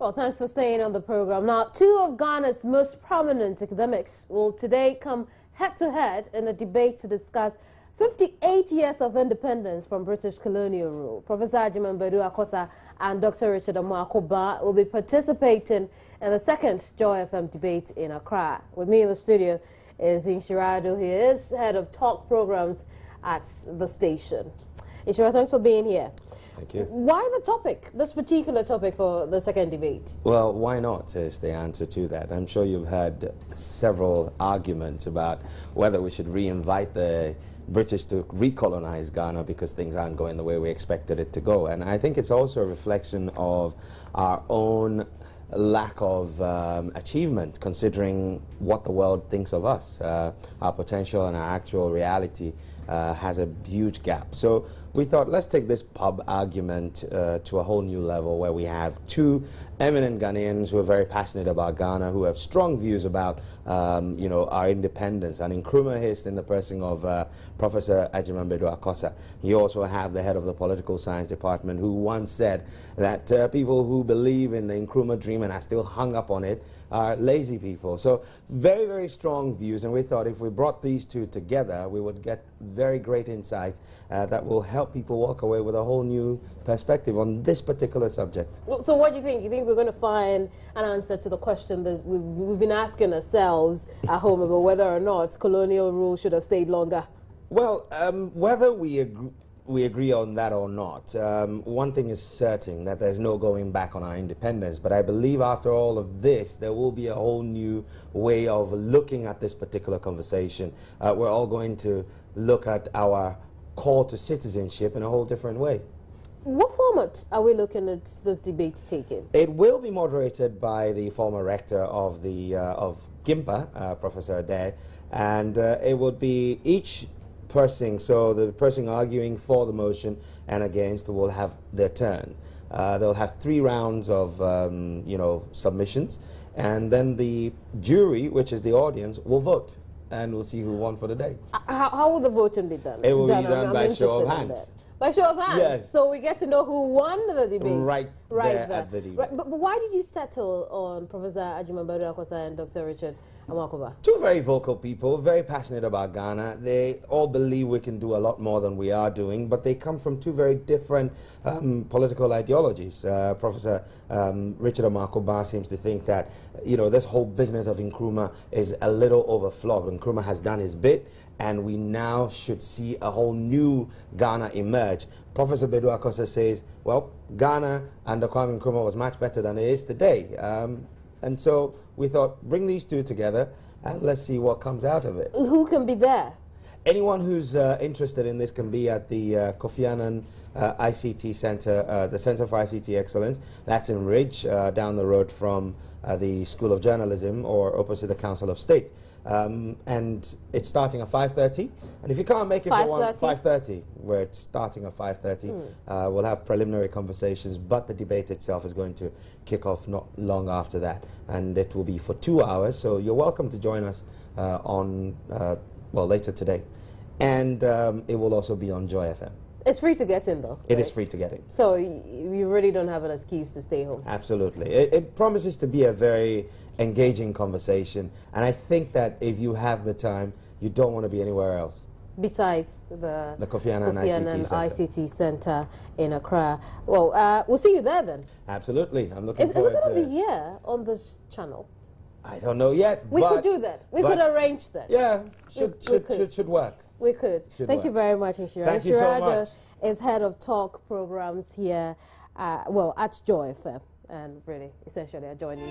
Well, thanks for staying on the program. Now, two of Ghana's most prominent academics will today come head-to-head in a debate to discuss 58 years of independence from British colonial rule. Professor Agyemang Akosa and Dr. Richard Amoakoba will be participating in the second Joy FM debate in Accra. With me in the studio is Inshirado. He is head of talk programs at the station. Inshirado, thanks for being here. Thank you. Why the topic, this particular topic for the second debate? Well, why not is the answer to that. I'm sure you've had several arguments about whether we should re-invite the British to recolonize Ghana because things aren't going the way we expected it to go. And I think it's also a reflection of our own lack of achievement, considering what the world thinks of us. Our potential and our actual reality has a huge gap. So we thought, let's take this pub argument to a whole new level, where we have two eminent Ghanaians who are very passionate about Ghana, who have strong views about our independence. And Nkrumah is in the person of Professor Agyemang Akosa. You also have the head of the political science department, who once said that people who believe in the Nkrumah dream and are still hung up on it are lazy people. So very, very strong views, and we thought if we brought these two together, we would get very great insights that will help people walk away with a whole new perspective on this particular subject. So what do you think? You think we're going to find an answer to the question that we've been asking ourselves at home about whether or not colonial rule should have stayed longer? Well, whether we agree on that or not, one thing is certain, that there's no going back on our independence. But I believe after all of this, there will be a whole new way of looking at this particular conversation. We're all going to look at our call to citizenship in a whole different way. What format are we looking at this debate taking? It will be moderated by the former rector of the of GIMPA, Professor Adair, and it would be each person, so the person arguing for the motion and against will have their turn. They'll have 3 rounds of submissions, and then the jury, which is the audience, will vote, and we'll see who won for the day. How will the voting be done? It will be done by show of hands. By show of hands? Yes. So we get to know who won the debate? Right there at the debate. Right, but why did you settle on Professor Agyemang Akosa and Dr. Richard Amoakoba? Two very vocal people, very passionate about Ghana. They all believe we can do a lot more than we are doing, but they come from two very different political ideologies. Professor Richard Amoakoba seems to think that, this whole business of Nkrumah is a little overflowed. Nkrumah has done his bit, and we now should see a whole new Ghana emerge. Professor Bedu Akosa says, well, Ghana under Kwame Nkrumah was much better than it is today. And so we thought, bring these two together and let's see what comes out of it. Who can be there? Anyone who's interested in this can be at the Kofi Annan ICT Center, the Center for ICT Excellence. That's in Ridge, down the road from the School of Journalism, or opposite the Council of State. And it's starting at 5:30. And if you can't make it for 5:30, we're starting at 5:30. We'll have preliminary conversations, but the debate itself is going to kick off not long after that. And it will be for 2 hours. So you're welcome to join us later today. And it will also be on Joy FM. It's free to get in, though. It is free to get in. So you really don't have an excuse to stay home. Absolutely. It promises to be a very engaging conversation, and I think that if you have the time, you don't want to be anywhere else. Besides the Kofi Annan ICT Center in Accra. Well, we'll see you there then. Absolutely. I'm looking forward to it. Is it going to be here on this channel? I don't know yet. We could do that. We could arrange that. Yeah, should work. We could. Thank you very much, Inshirado. Thank you so much. Is head of talk programs here, at Joy FM, and really, essentially, I joined you.